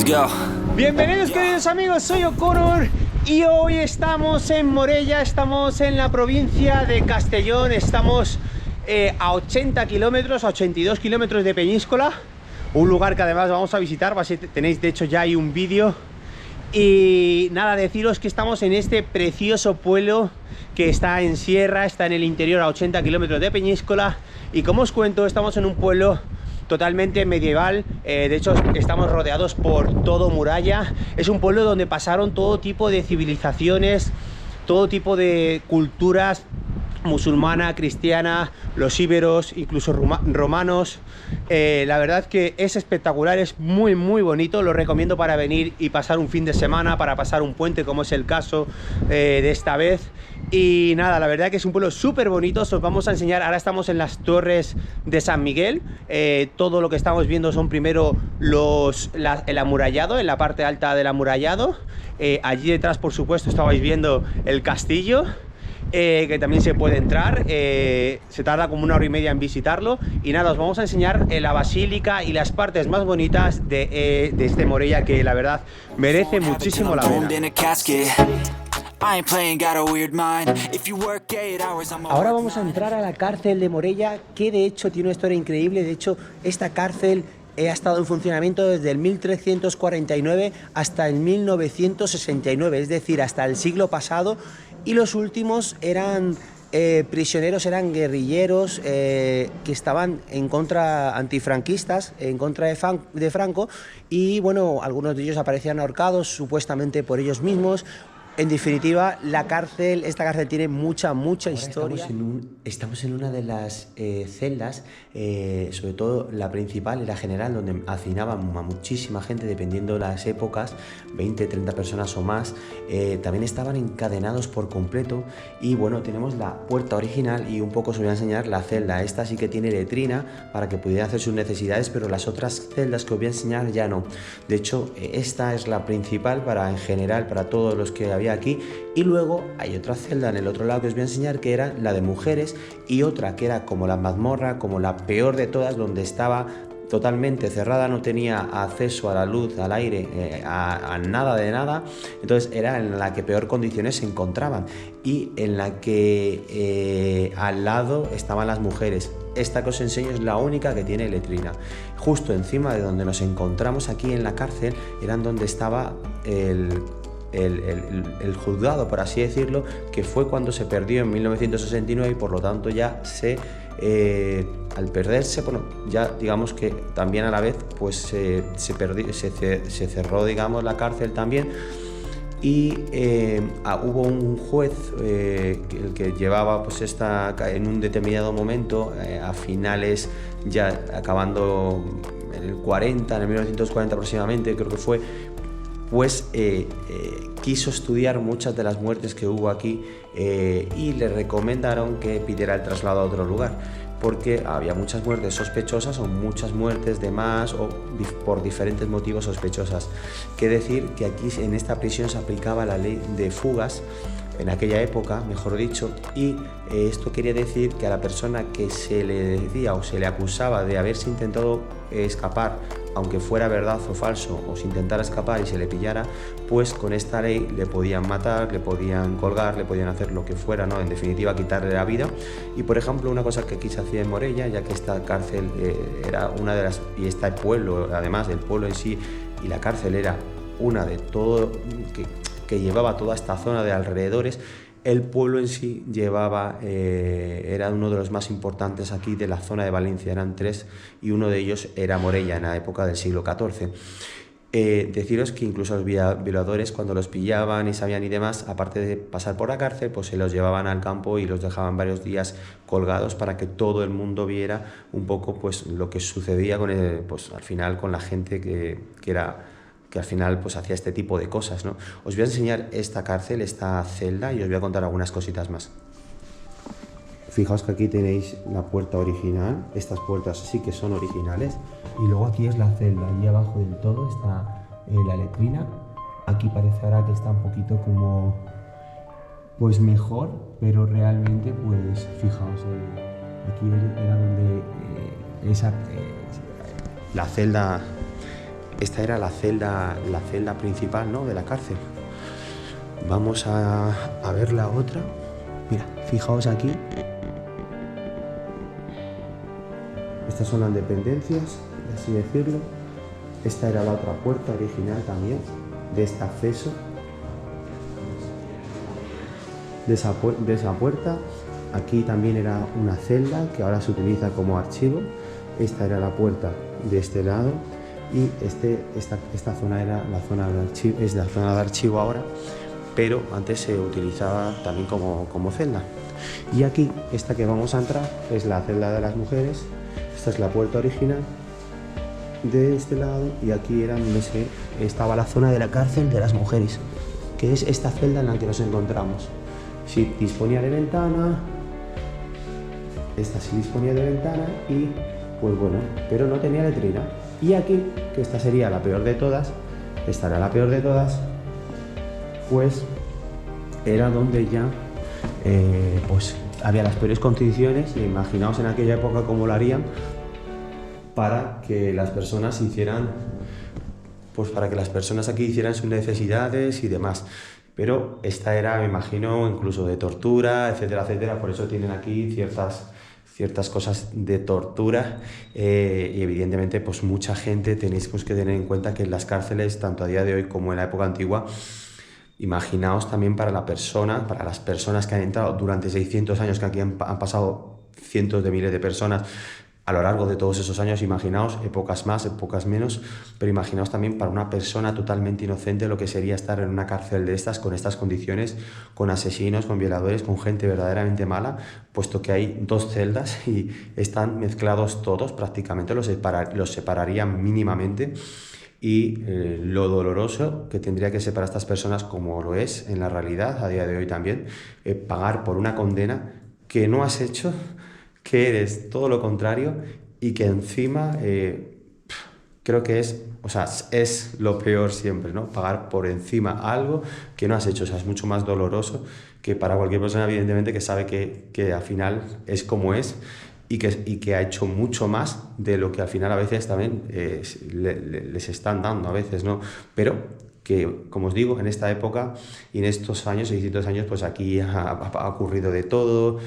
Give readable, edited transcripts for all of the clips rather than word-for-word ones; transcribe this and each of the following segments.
Let's go. Bienvenidos queridos amigos, soy O'Connor y hoy estamos en Morella, estamos en la provincia de Castellón, estamos a 80 kilómetros, a 82 kilómetros de Peñíscola, un lugar que además vamos a visitar, tenéis de hecho ya ahí un vídeo. Y nada, deciros que estamos en este precioso pueblo que está en sierra, está en el interior a 80 kilómetros de Peñíscola. Y como os cuento, estamos en un pueblo totalmente medieval, de hecho estamos rodeados por todo muralla. Es un pueblo donde pasaron todo tipo de civilizaciones, todo tipo de culturas, musulmana, cristiana, los íberos, incluso romanos. La verdad que es espectacular, es muy bonito, lo recomiendo para venir y pasar un fin de semana, para pasar un puente como es el caso de esta vez. Y nada, la verdad que es un pueblo súper bonito, os vamos a enseñar. Ahora estamos en las torres de San Miguel, todo lo que estamos viendo son primero el amurallado, en la parte alta del amurallado. Allí detrás, por supuesto, estabais viendo el castillo. Que también se puede entrar, se tarda como 1 hora y media en visitarlo. Y nada, os vamos a enseñar la basílica y las partes más bonitas de este Morella, que la verdad merece muchísimo la pena. Ahora vamos a entrar a la cárcel de Morella, que de hecho tiene una historia increíble. De hecho, esta cárcel ha estado en funcionamiento desde el 1349 hasta el 1969, es decir, hasta el siglo pasado. Y los últimos eran prisioneros, eran guerrilleros que estaban en contra, antifranquistas, en contra de Franco. Y bueno, algunos de ellos aparecían ahorcados supuestamente por ellos mismos. En definitiva, esta cárcel tiene mucha historia. Estamos en una de las celdas, sobre todo la principal y la general, donde hacinaban a muchísima gente, dependiendo de las épocas, 20, 30 personas o más. También estaban encadenados por completo. Y bueno, tenemos la puerta original y un poco os voy a enseñar la celda. Esta sí que tiene letrina para que pudieran hacer sus necesidades, pero las otras celdas que os voy a enseñar ya no. De hecho, esta es la principal en general para todos los que había aquí. Y luego hay otra celda en el otro lado que os voy a enseñar, que era la de mujeres, y otra que era como la mazmorra, como la peor de todas, donde estaba totalmente cerrada, no tenía acceso a la luz, al aire, a nada de nada. Entonces era en la que peor condiciones se encontraban y en la que al lado estaban las mujeres. Esta que os enseño es la única que tiene letrina. Justo encima de donde nos encontramos aquí en la cárcel era donde estaba el juzgado, por así decirlo, que fue cuando se perdió en 1969 y por lo tanto ya al perderse, bueno, ya digamos que también a la vez pues se cerró, digamos, la cárcel también. Y hubo un juez el que llevaba pues en un determinado momento, a finales, ya acabando en el 40, en el 1940 aproximadamente creo que fue, pues quiso estudiar muchas de las muertes que hubo aquí y le recomendaron que pidiera el traslado a otro lugar, porque había muchas muertes sospechosas o muchas muertes de más o por diferentes motivos sospechosas. Que decir que aquí en esta prisión se aplicaba la ley de fugas, en aquella época, mejor dicho, y esto quería decir que a la persona que se le decía o se le acusaba de haberse intentado escapar, aunque fuera verdad o falso, o se intentara escapar y se le pillara, pues con esta ley le podían matar, le podían colgar, le podían hacer lo que fuera, ¿no? En definitiva, quitarle la vida. Y por ejemplo, una cosa que aquí se hacía en Morella, ya que esta cárcel era una de las, y este pueblo, además del pueblo en sí, y la cárcel era una de todo que llevaba toda esta zona de alrededores. El pueblo en sí llevaba, era uno de los más importantes aquí de la zona de Valencia, eran 3 y uno de ellos era Morella en la época del siglo XIV. Deciros que incluso los violadores, cuando los pillaban y sabían y demás, aparte de pasar por la cárcel, pues se los llevaban al campo y los dejaban varios días colgados para que todo el mundo viera un poco pues lo que sucedía con pues al final con la gente que al final pues hacía este tipo de cosas, ¿no? Os voy a enseñar esta cárcel, esta celda, y os voy a contar algunas cositas más. Fijaos que aquí tenéis la puerta original, estas puertas sí que son originales, y luego aquí es la celda, allí abajo del todo está la letrina. Aquí parece ahora que está un poquito como pues mejor, pero realmente pues fijaos, aquí era donde la celda esta era la celda principal, ¿no?, de la cárcel. Vamos a ver la otra. Mira, fijaos aquí. Estas son las dependencias, por así decirlo. Esta era la otra puerta original también, de este acceso. De esa puerta. Aquí también era una celda que ahora se utiliza como archivo. Esta era la puerta de este lado y esta zona era la zona de archivo, es la zona de archivo ahora, pero antes se utilizaba también como celda. Y aquí, esta que vamos a entrar, es la celda de las mujeres. Esta es la puerta original de este lado y aquí era donde estaba la zona de la cárcel de las mujeres, que es esta celda en la que nos encontramos. Sí, disponía de ventana, esta sí disponía de ventana y pues bueno, pero no tenía letrina. Y aquí, que esta sería la peor de todas, esta era la peor de todas, pues era donde ya pues había las peores condiciones. Y imaginaos en aquella época cómo lo harían para que las personas hicieran, pues para que las personas aquí hicieran sus necesidades y demás. Pero esta era, me imagino, incluso de tortura, etcétera, etcétera. Por eso tienen aquí ciertas cosas de tortura y evidentemente pues mucha gente tenéis pues, que tener en cuenta que en las cárceles, tanto a día de hoy como en la época antigua, imaginaos también para las personas que han entrado durante 600 años, que aquí han pasado cientos de miles de personas a lo largo de todos esos años. Imaginaos, épocas más, épocas menos, pero imaginaos también para una persona totalmente inocente lo que sería estar en una cárcel de estas, con estas condiciones, con asesinos, con violadores, con gente verdaderamente mala, puesto que hay dos celdas y están mezclados todos, prácticamente los separarían mínimamente. Y lo doloroso que tendría que ser para estas personas, como lo es en la realidad a día de hoy también, pagar por una condena que no has hecho, que eres todo lo contrario y que encima creo que es lo peor siempre, ¿no? Pagar por encima algo que no has hecho. O sea, es mucho más doloroso que para cualquier persona, evidentemente, que sabe que al final es como es y que ha hecho mucho más de lo que al final a veces también les están dando a veces, ¿no? Pero que, como os digo, en esta época y en estos años, 600 años, pues aquí ha ocurrido de todo.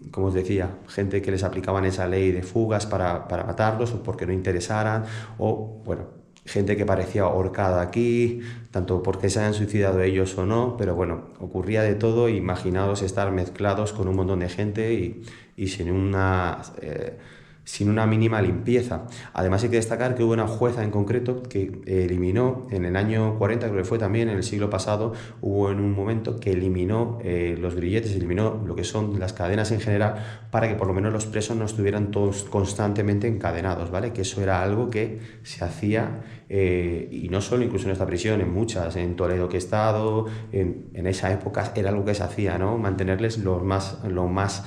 Como os decía, gente que les aplicaban esa ley de fugas para matarlos o porque no interesaran, o bueno, gente que parecía ahorcada aquí, tanto porque se hayan suicidado ellos o no, pero bueno, ocurría de todo. Imaginaos estar mezclados con un montón de gente y sin una mínima limpieza. Además hay que destacar que hubo una jueza en concreto que eliminó en el año 40, creo que fue también en el siglo pasado, hubo en un momento que eliminó los grilletes, eliminó lo que son las cadenas en general, para que por lo menos los presos no estuvieran todos constantemente encadenados, ¿vale? Que eso era algo que se hacía, y no solo incluso en esta prisión, en muchas, en Toledo que he estado, en esa época era algo que se hacía, ¿no? Mantenerles lo más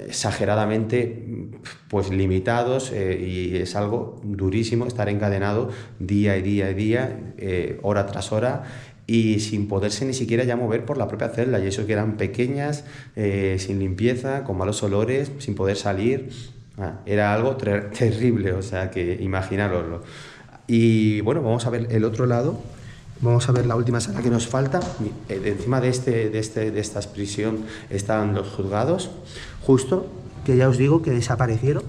exageradamente pues limitados, y es algo durísimo estar encadenado día y día, hora tras hora, y sin poderse ni siquiera ya mover por la propia celda, y eso que eran pequeñas, sin limpieza, con malos olores, sin poder salir. Era algo terrible, o sea que imaginaroslo. Y bueno, vamos a ver el otro lado. Vamos a ver la última sala que nos falta. Encima de esta prisión están los juzgados, justo, que ya os digo que desaparecieron,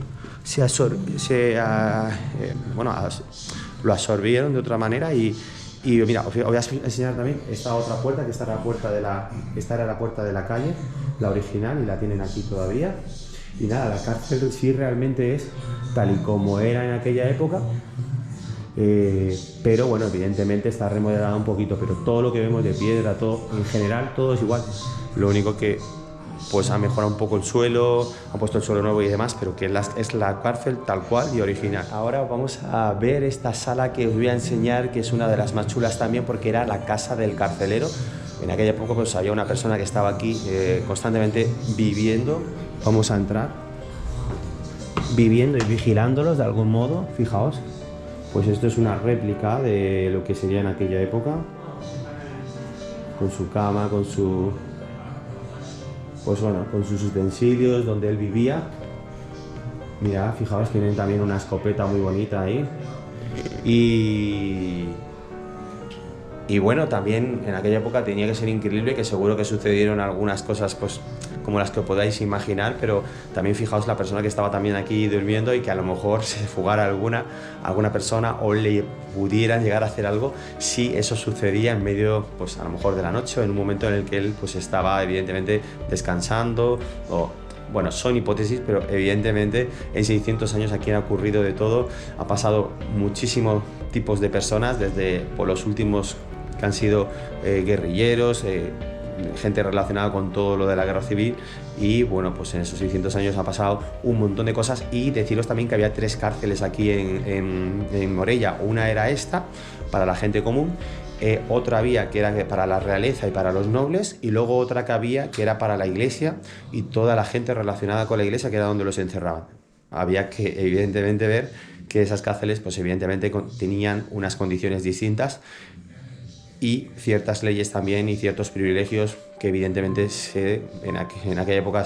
lo absorbieron de otra manera. Y mira, os voy a enseñar también esta otra puerta, que esta era la puerta de la calle, la original, y la tienen aquí todavía. Y nada, la cárcel sí realmente es tal y como era en aquella época. Pero bueno, evidentemente está remodelada un poquito, pero todo lo que vemos de piedra, todo en general, todo es igual. Lo único que pues ha mejorado un poco el suelo, han puesto el suelo nuevo y demás, pero que es la cárcel tal cual y original. Ahora vamos a ver esta sala que os voy a enseñar, que es una de las más chulas también, porque era la casa del carcelero. En aquella época pues había una persona que estaba aquí constantemente viviendo. Vamos a entrar, viviendo y vigilándolos de algún modo, fijaos. Pues esto es una réplica de lo que sería en aquella época, con su cama, con sus utensilios, donde él vivía. Mirad, fijaos, tienen también una escopeta muy bonita ahí. Y bueno, también en aquella época tenía que ser increíble, que seguro que sucedieron algunas cosas pues como las que podáis imaginar, pero también fijaos la persona que estaba también aquí durmiendo y que a lo mejor se fugara alguna persona o le pudieran llegar a hacer algo si eso sucedía en medio, pues a lo mejor de la noche o en un momento en el que él pues estaba evidentemente descansando o... Bueno, son hipótesis, pero evidentemente en 600 años aquí ha ocurrido de todo, ha pasado muchísimos tipos de personas, desde por los últimos que han sido guerrilleros, gente relacionada con todo lo de la guerra civil y bueno, pues en esos 600 años ha pasado un montón de cosas y deciros también que había 3 cárceles aquí en Morella. Una era esta, para la gente común, otra había que era para la realeza y para los nobles y luego otra que había que era para la iglesia y toda la gente relacionada con la iglesia, que era donde los encerraban. Había que evidentemente ver que esas cárceles pues evidentemente tenían unas condiciones distintas y ciertas leyes también y ciertos privilegios que evidentemente en aquella época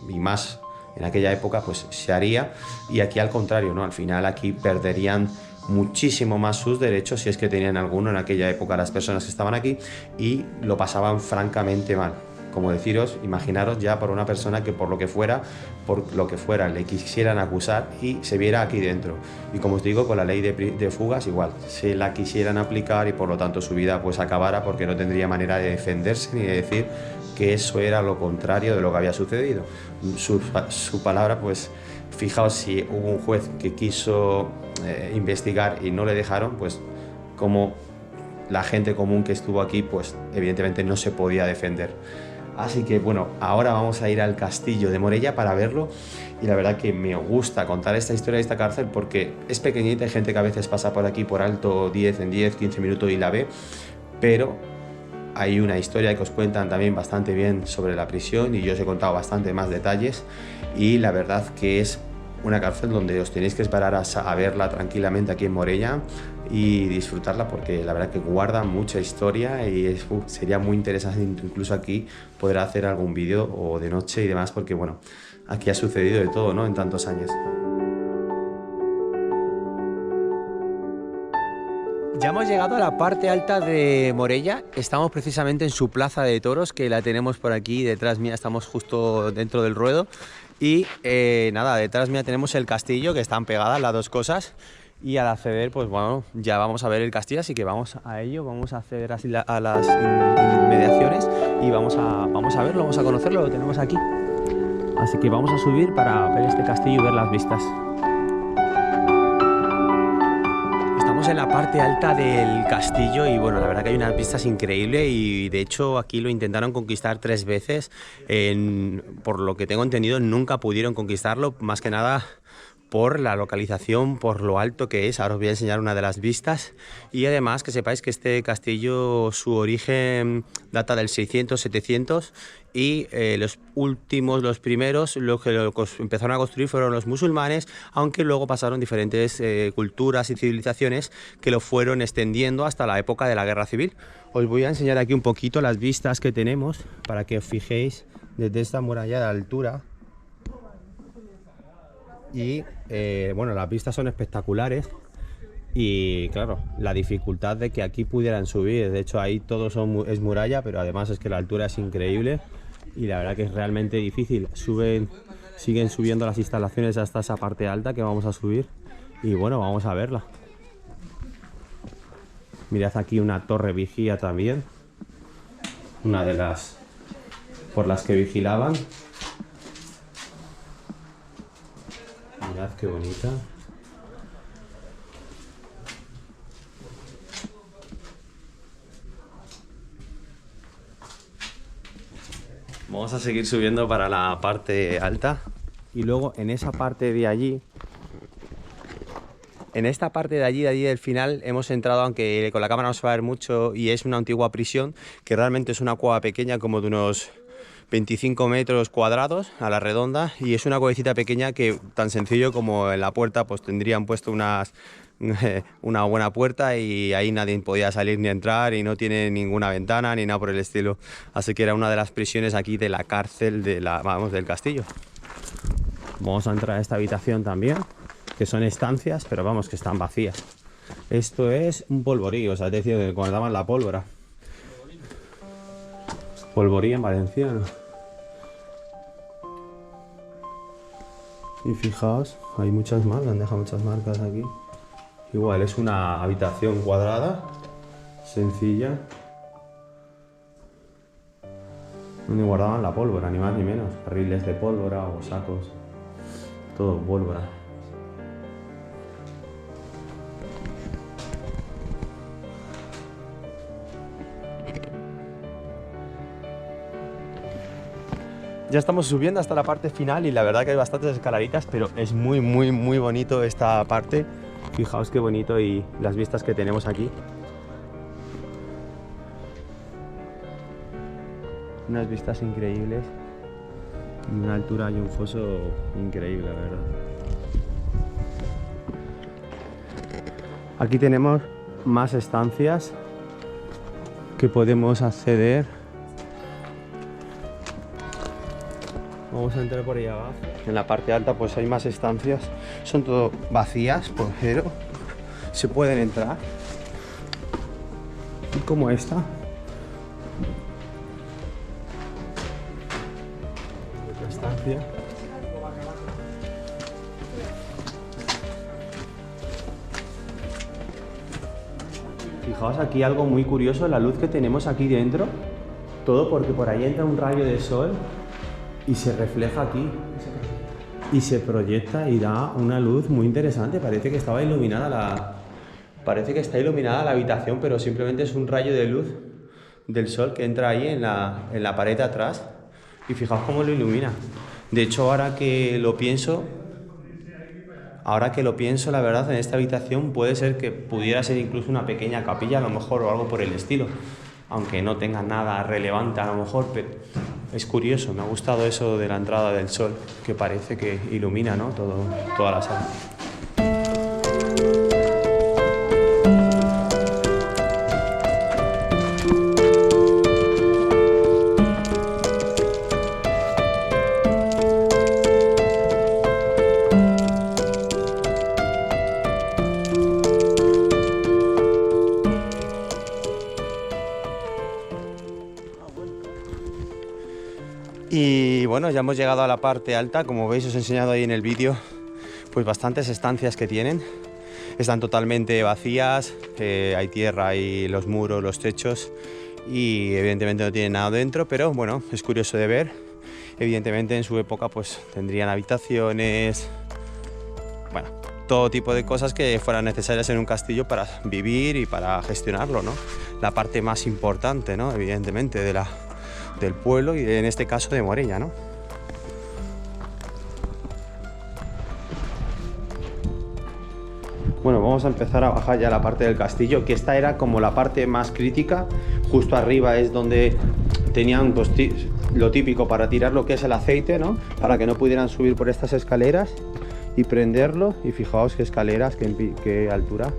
y más en aquella época pues se haría, y aquí al contrario, ¿no? Al final aquí perderían muchísimo más sus derechos, si es que tenían alguno en aquella época las personas que estaban aquí, y lo pasaban francamente mal. Como deciros, imaginaros ya por una persona que por lo que fuera le quisieran acusar y se viera aquí dentro. Y como os digo, con la ley de fugas igual, se la quisieran aplicar y por lo tanto su vida pues acabara, porque no tendría manera de defenderse ni de decir que eso era lo contrario de lo que había sucedido. Su palabra, pues fijaos, si hubo un juez que quiso investigar y no le dejaron, pues como la gente común que estuvo aquí, pues evidentemente no se podía defender. Así que bueno, ahora vamos a ir al castillo de Morella para verlo, y la verdad que me gusta contar esta historia de esta cárcel porque es pequeñita, hay gente que a veces pasa por aquí por alto 10, 15 minutos y la ve, pero hay una historia que os cuentan también bastante bien sobre la prisión y yo os he contado bastante más detalles, y la verdad que es una cárcel donde os tenéis que esperar a verla tranquilamente aquí en Morella y disfrutarla, porque la verdad que guarda mucha historia y sería muy interesante incluso aquí poder hacer algún vídeo o de noche y demás, porque bueno, aquí ha sucedido de todo, ¿no? En tantos años. Ya hemos llegado a la parte alta de Morella, estamos precisamente en su plaza de toros, que la tenemos por aquí detrás mía, estamos justo dentro del ruedo, y nada, detrás mía tenemos el castillo, que están pegadas las dos cosas, y al acceder, pues bueno, ya vamos a ver el castillo, así que vamos a ello, vamos a acceder así a las inmediaciones y vamos a verlo, vamos a conocerlo, lo tenemos aquí. Así que vamos a subir para ver este castillo y ver las vistas. En la parte alta del castillo y bueno, la verdad que hay unas vistas increíbles, y de hecho aquí lo intentaron conquistar 3 veces, por lo que tengo entendido nunca pudieron conquistarlo, más que nada por la localización, por lo alto que es. Ahora os voy a enseñar una de las vistas, y además que sepáis que este castillo, su origen data del 600-700, y los primeros, los que lo empezaron a construir fueron los musulmanes, aunque luego pasaron diferentes culturas y civilizaciones que lo fueron extendiendo hasta la época de la guerra civil. Os voy a enseñar aquí un poquito las vistas que tenemos para que os fijéis desde esta muralla de altura. Y bueno, las vistas son espectaculares y claro, la dificultad de que aquí pudieran subir, de hecho ahí todo es muralla, pero además es que la altura es increíble y la verdad que es realmente difícil. Siguen subiendo las instalaciones hasta esa parte alta que vamos a subir y bueno, vamos a verla. Mirad aquí una torre vigía también, una de las por las que vigilaban. Mirad qué bonita. Vamos a seguir subiendo para la parte alta. Y luego en esa parte de allí, en esta parte de allí del final, hemos entrado, aunque con la cámara no se va a ver mucho, y es una antigua prisión, que realmente es una cueva pequeña, como de unos 25 metros cuadrados a la redonda, y es una cuevecita pequeña que tan sencillo como en la puerta pues tendrían puesto una buena puerta y ahí nadie podía salir ni entrar, y no tiene ninguna ventana ni nada por el estilo, así que era una de las prisiones aquí de la cárcel del castillo. Vamos a entrar a esta habitación también, que son estancias, pero vamos, que están vacías. Esto es un polvorí, o sea, es decir, cuando daban la pólvora. Polvorí en valenciano. Y fijaos, hay muchas marcas, han dejado muchas marcas aquí. Igual, es una habitación cuadrada, sencilla, donde guardaban la pólvora, ni más ni menos. Barriles de pólvora o sacos, todo pólvora. Ya estamos subiendo hasta la parte final y la verdad que hay bastantes escaleritas, pero es muy bonito esta parte. Fijaos qué bonito y las vistas que tenemos aquí. Unas vistas increíbles y una altura y un foso increíble, la verdad. Aquí tenemos más estancias que podemos acceder. Vamos a entrar por ahí abajo. En la parte alta pues hay más estancias. Son todo vacías, pero se pueden entrar. Como esta. Otra estancia. Fijaos aquí algo muy curioso, la luz que tenemos aquí dentro. Todo porque por ahí entra un rayo de sol y se refleja aquí y se proyecta y da una luz muy interesante. Parece que estaba iluminada parece que está iluminada la habitación, pero simplemente es un rayo de luz del sol que entra ahí en la pared de atrás. Y fijaos cómo lo ilumina. De hecho, ahora que lo pienso, la verdad, en esta habitación puede ser que pudiera ser incluso una pequeña capilla, a lo mejor, o algo por el estilo. Aunque no tenga nada relevante a lo mejor, pero es curioso, me ha gustado eso de la entrada del sol, que parece que ilumina, ¿no? Toda la sala. Y bueno, ya hemos llegado a la parte alta. Como veis, os he enseñado ahí en el vídeo pues bastantes estancias que tienen. Están totalmente vacías, hay tierra, hay los muros, los techos y evidentemente no tienen nada dentro, pero bueno, es curioso de ver. Evidentemente en su época pues tendrían habitaciones, bueno, todo tipo de cosas que fueran necesarias en un castillo para vivir y para gestionarlo, ¿no? La parte más importante, ¿no? Evidentemente del pueblo y en este caso de Morella, ¿no? Bueno, vamos a empezar a bajar ya la parte del castillo, que esta era como la parte más crítica. Justo arriba es donde tenían pues, lo típico para tirar lo que es el aceite, ¿no? Para que no pudieran subir por estas escaleras y prenderlo. Y fijaos qué escaleras, qué altura.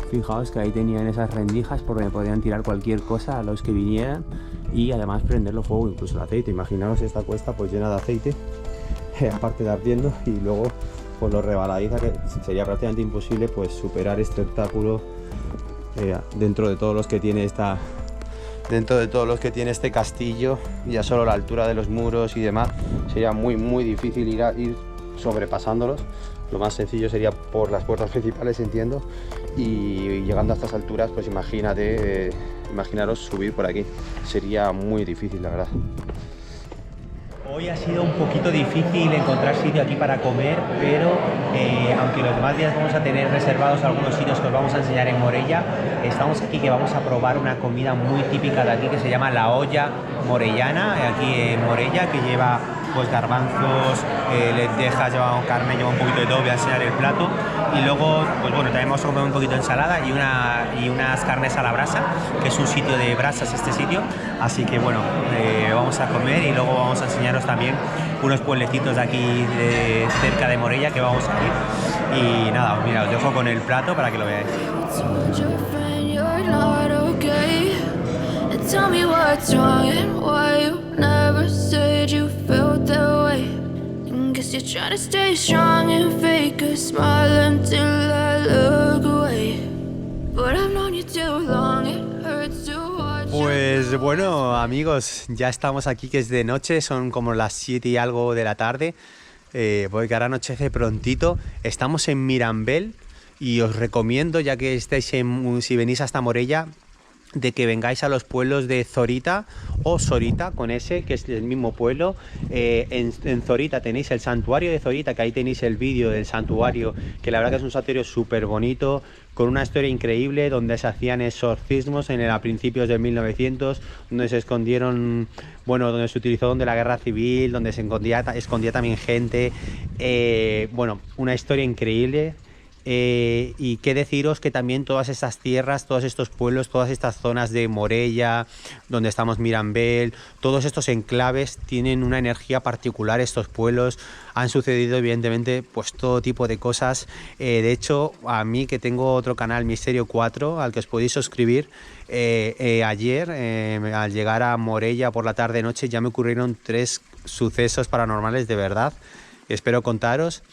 Fijaos que ahí tenían esas rendijas por donde podían tirar cualquier cosa a los que vinieran y además prenderlo fuego, incluso el aceite. Imaginaos esta cuesta pues llena de aceite, aparte de ardiendo, y luego pues lo rebaladiza que sería prácticamente imposible pues superar este obstáculo dentro de todos los que tiene este castillo. Ya solo la altura de los muros y demás sería muy difícil ir sobrepasándolos. Lo más sencillo sería por las puertas principales, entiendo, y llegando a estas alturas pues imaginaros subir por aquí, sería muy difícil, la verdad. Hoy ha sido un poquito difícil encontrar sitio aquí para comer, pero aunque los demás días vamos a tener reservados algunos sitios que os vamos a enseñar en Morella, estamos aquí que vamos a probar una comida muy típica de aquí que se llama la olla morellana, aquí en Morella, que lleva pues garbanzos, lentejas, lleva carne, lleva un poquito de todo. Voy a enseñar el plato y luego pues bueno, también vamos a comer un poquito de ensalada y unas carnes a la brasa, que es un sitio de brasas este sitio, así que bueno, vamos a comer y luego vamos a enseñaros también unos pueblecitos de aquí cerca de Morella que vamos a ir. Y nada, mira, os dejo con el plato para que lo veáis. Tell me what's wrong and why you never said you felt that way. And guess you're trying to stay strong and fake a smile until I look away. But I've known you too long, it hurts to watch. Pues bueno, amigos, ya estamos aquí, que es de noche, son como las 7 y algo de la tarde, porque ahora anochece prontito. Estamos en Mirambel y os recomiendo, ya que estáis si venís hasta Morella, de que vengáis a los pueblos de Zorita o Sorita, con ese, que es el mismo pueblo. En Zorita tenéis el santuario de Zorita, que ahí tenéis el vídeo del santuario, que la verdad que es un santuario súper bonito, con una historia increíble, donde se hacían exorcismos a principios de 1900, donde se escondieron, bueno, donde se utilizó donde la guerra civil, donde se escondía también gente. Bueno, una historia increíble. Y qué deciros que también todas estas tierras, todos estos pueblos, todas estas zonas de Morella, donde estamos Mirambel, todos estos enclaves tienen una energía particular. Estos pueblos han sucedido evidentemente pues todo tipo de cosas. De hecho, a mí, que tengo otro canal, Misterio 4, al que os podéis suscribir, ayer al llegar a Morella por la tarde noche ya me ocurrieron 3 sucesos paranormales de verdad. Espero contaros.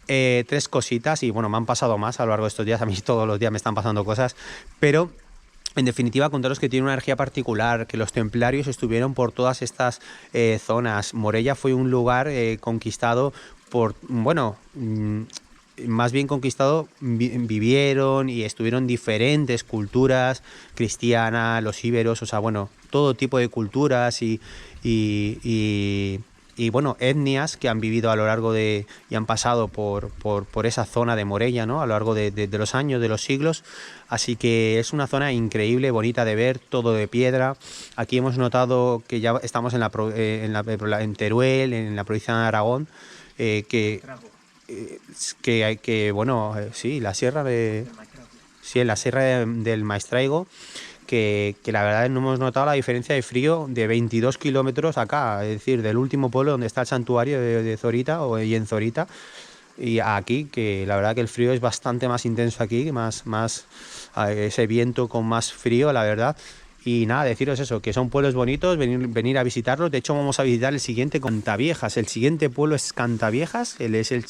3 cositas, y bueno, me han pasado más a lo largo de estos días. A mí todos los días me están pasando cosas, pero en definitiva contaros que tiene una energía particular, que los templarios estuvieron por todas estas zonas. Morella fue un lugar conquistado por, bueno, más bien conquistado, vivieron y estuvieron diferentes culturas, cristiana, los íberos, o sea, bueno, todo tipo de culturas y bueno, etnias que han vivido a lo largo y han pasado por esa zona de Morella, ¿no? A lo largo de los años, de los siglos. Así que es una zona increíble, bonita de ver, todo de piedra. Aquí hemos notado que ya estamos en Teruel, en la provincia de Aragón, bueno, sí, la sierra en la sierra del Maestraigo. Que la verdad no hemos notado la diferencia de frío de 22 kilómetros acá, es decir, del último pueblo donde está el santuario de Zorita y en Zorita, y aquí, que la verdad que el frío es bastante más intenso aquí, más ese viento con más frío, la verdad. Y nada, deciros eso, que son pueblos bonitos, venir a visitarlos. De hecho, vamos a visitar el siguiente, Cantaviejas. El siguiente pueblo es Cantaviejas,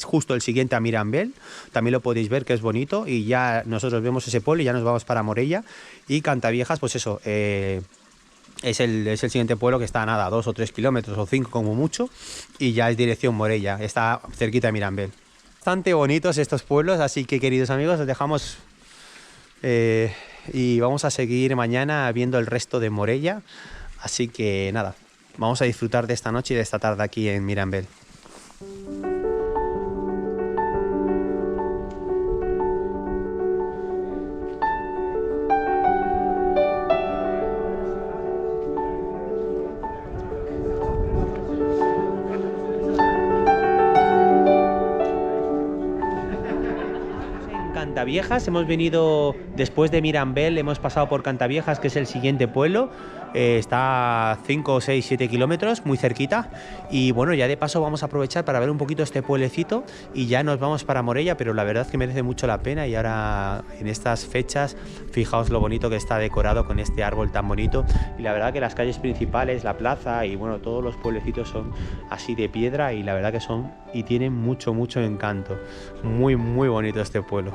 justo el siguiente a Mirambel. También lo podéis ver, que es bonito. Y ya nosotros vemos ese pueblo y ya nos vamos para Morella. Y Cantaviejas, pues eso, es el siguiente pueblo, que está a nada, 2 o 3 kilómetros o 5 como mucho. Y ya es dirección Morella, está cerquita de Mirambel. Bastante bonitos estos pueblos, así que, queridos amigos, os dejamos... y vamos a seguir mañana viendo el resto de Morella, así que nada, vamos a disfrutar de esta noche y de esta tarde aquí en Mirambel. Cantaviejas, hemos venido después de Mirambel, hemos pasado por Cantaviejas, que es el siguiente pueblo, está a 5, 6, 7 kilómetros, muy cerquita, y bueno, ya de paso vamos a aprovechar para ver un poquito este pueblecito y ya nos vamos para Morella, pero la verdad es que merece mucho la pena. Y ahora en estas fechas, fijaos lo bonito que está decorado con este árbol tan bonito, y la verdad que las calles principales, la plaza y bueno, todos los pueblecitos son así de piedra, y la verdad que son y tienen mucho encanto. Muy bonito este pueblo.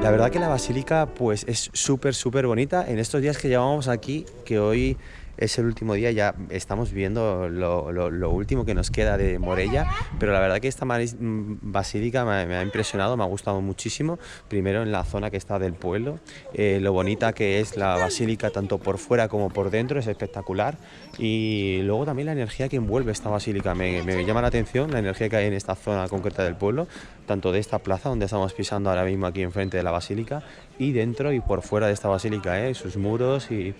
La verdad que la basílica pues es súper bonita. En estos días que llevamos aquí, que hoy es el último día, ya estamos viendo lo último que nos queda de Morella, pero la verdad que esta basílica me ha impresionado, me ha gustado muchísimo. Primero en la zona que está del pueblo, lo bonita que es la basílica tanto por fuera como por dentro, es espectacular. Y luego también la energía que envuelve esta basílica, me llama la atención la energía que hay en esta zona concreta del pueblo, tanto de esta plaza donde estamos pisando ahora mismo aquí enfrente de la basílica, y dentro y por fuera de esta basílica, sus muros y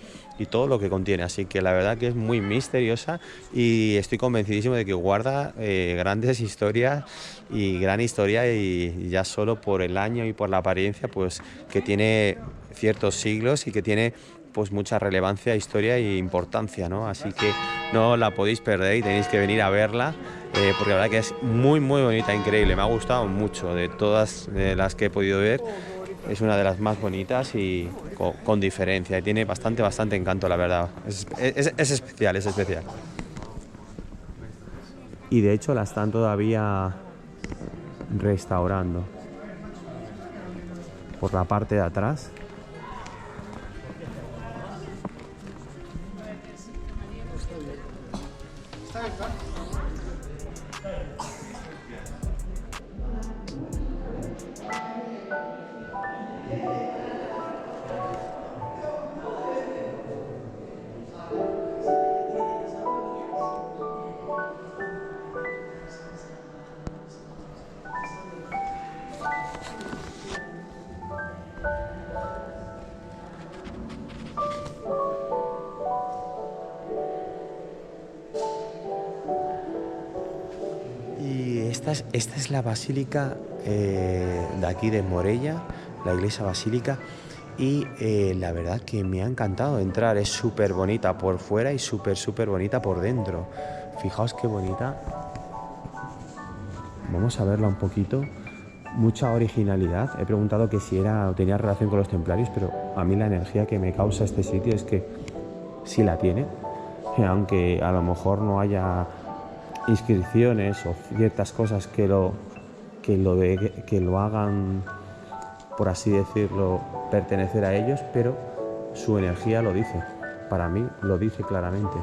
todo lo que contiene. Así que la verdad que es muy misteriosa, y estoy convencidísimo de que guarda grandes historias y gran historia, y ya solo por el año y por la apariencia, pues que tiene ciertos siglos y que tiene pues mucha relevancia, historia e importancia, ¿no? Así que no la podéis perder y tenéis que venir a verla, porque la verdad que es muy bonita, increíble, me ha gustado mucho. De todas las que he podido ver, es una de las más bonitas y con diferencia, y tiene bastante encanto, la verdad. Es especial, es especial. Y de hecho la están todavía restaurando por la parte de atrás. Esta es la basílica de aquí de Morella, la iglesia basílica, y la verdad que me ha encantado entrar. Es súper bonita por fuera y súper bonita por dentro. Fijaos qué bonita. Vamos a verla un poquito. Mucha originalidad. He preguntado que si tenía relación con los templarios, pero a mí la energía que me causa este sitio es que sí la tiene, aunque a lo mejor no haya inscripciones o ciertas cosas que lo hagan, por así decirlo, pertenecer a ellos, pero su energía lo dice. Para mí lo dice claramente,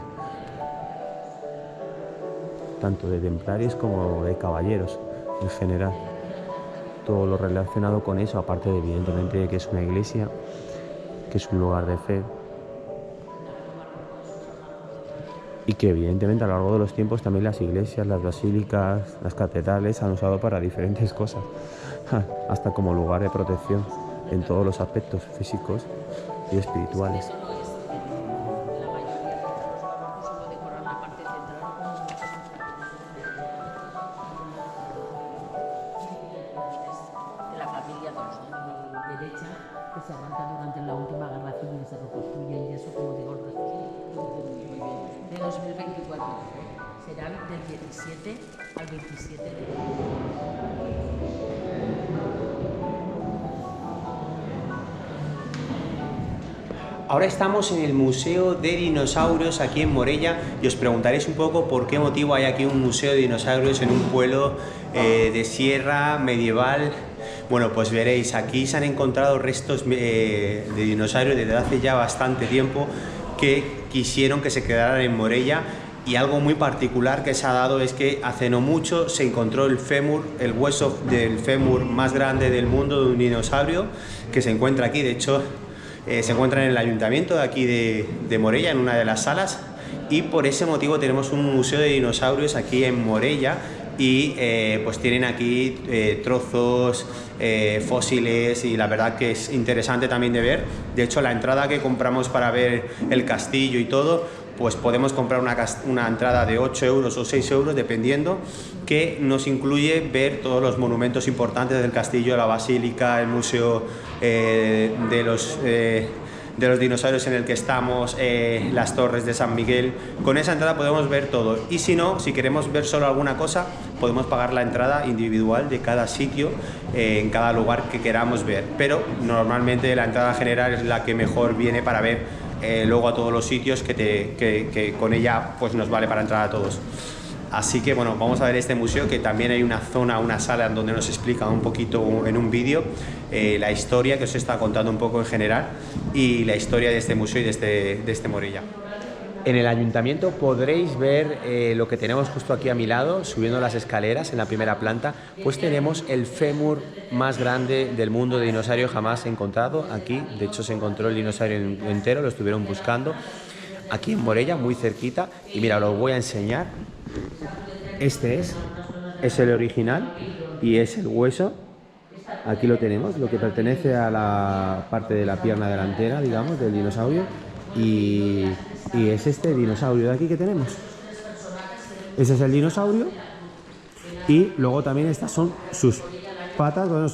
tanto de templarios como de caballeros en general. Todo lo relacionado con eso, aparte de evidentemente que es una iglesia, que es un lugar de fe, y que evidentemente a lo largo de los tiempos también las iglesias, las basílicas, las catedrales han usado para diferentes cosas, hasta como lugar de protección en todos los aspectos físicos y espirituales. Que se aguanta durante la última guerra civil y se reconstruyen, y eso, como digo, el resto de 2024 serán del 17 al 27 de Ahora estamos en el Museo de Dinosaurios aquí en Morella y os preguntaréis un poco por qué motivo hay aquí un museo de dinosaurios en un pueblo de sierra medieval. Bueno, pues veréis, aquí se han encontrado restos de dinosaurios desde hace ya bastante tiempo que quisieron que se quedaran en Morella, y algo muy particular que se ha dado es que hace no mucho se encontró el fémur, el hueso del fémur más grande del mundo de un dinosaurio, que se encuentra aquí. De hecho, se encuentra en el ayuntamiento de aquí de Morella, en una de las salas, y por ese motivo tenemos un museo de dinosaurios aquí en Morella. Y pues tienen aquí trozos, fósiles, y la verdad que es interesante también de ver. De hecho, la entrada que compramos para ver el castillo y todo, pues podemos comprar una entrada de 8 euros o 6 euros, dependiendo, que nos incluye ver todos los monumentos importantes del castillo, la basílica, el museo de los dinosaurios en el que estamos, las torres de San Miguel. Con esa entrada podemos ver todo, y si no, si queremos ver solo alguna cosa, podemos pagar la entrada individual de cada sitio, en cada lugar que queramos ver, pero normalmente la entrada general es la que mejor viene para ver luego a todos los sitios, que con ella pues nos vale para entrar a todos. Así que bueno, vamos a ver este museo, que también hay una zona, una sala en donde nos explica un poquito en un vídeo la historia que os está contando un poco en general, y la historia de este museo y de este Morella. En el ayuntamiento podréis ver lo que tenemos justo aquí a mi lado, subiendo las escaleras en la primera planta, pues tenemos el fémur más grande del mundo de dinosaurio jamás encontrado aquí. De hecho, se encontró el dinosaurio entero, lo estuvieron buscando aquí en Morella, muy cerquita, y mira, lo voy a enseñar. Este es el original y es el hueso. Aquí lo tenemos, lo que pertenece a la parte de la pierna delantera, digamos, del dinosaurio, y es este dinosaurio de aquí que tenemos. Ese es el dinosaurio, y luego también estas son sus patas, bueno,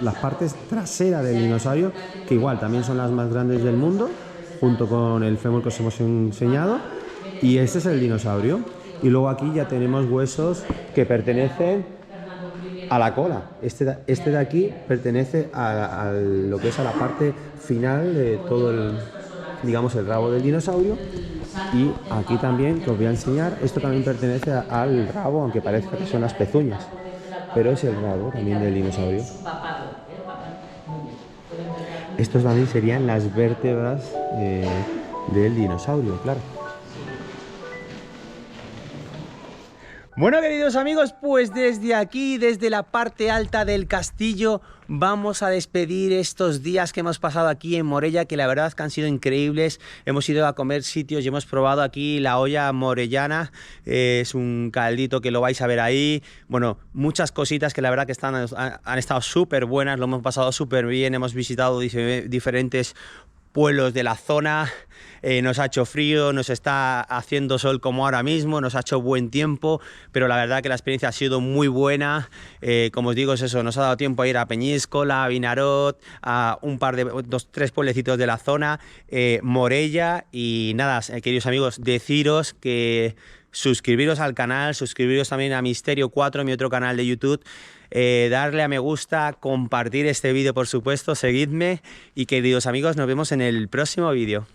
las partes traseras del dinosaurio, que igual también son las más grandes del mundo, junto con el fémur que os hemos enseñado, y este es el dinosaurio. Y luego aquí ya tenemos huesos que pertenecen a la cola. Este de aquí pertenece a lo que es a la parte final de todo el, digamos, el rabo del dinosaurio. Y aquí también, que os voy a enseñar, esto también pertenece al rabo, aunque parezca que son las pezuñas, pero es el rabo también del dinosaurio. Estos también serían las vértebras del dinosaurio, claro. Bueno, queridos amigos, pues desde aquí, desde la parte alta del castillo, vamos a despedir estos días que hemos pasado aquí en Morella, que la verdad es que han sido increíbles. Hemos ido a comer sitios y hemos probado aquí la olla morellana, es un caldito que lo vais a ver ahí. Bueno, muchas cositas que la verdad que han estado súper buenas, lo hemos pasado súper bien, hemos visitado diferentes pueblos de la zona. Nos ha hecho frío, nos está haciendo sol como ahora mismo, nos ha hecho buen tiempo, pero la verdad que la experiencia ha sido muy buena. Como os digo, es eso, nos ha dado tiempo a ir a Peñíscola, a Vinarot, a un par de, 2-3 pueblecitos de la zona, Morella, y nada, queridos amigos, deciros que suscribiros al canal, suscribiros también a Misterio 4, mi otro canal de YouTube, darle a me gusta, compartir este vídeo por supuesto, seguidme, y queridos amigos, nos vemos en el próximo vídeo.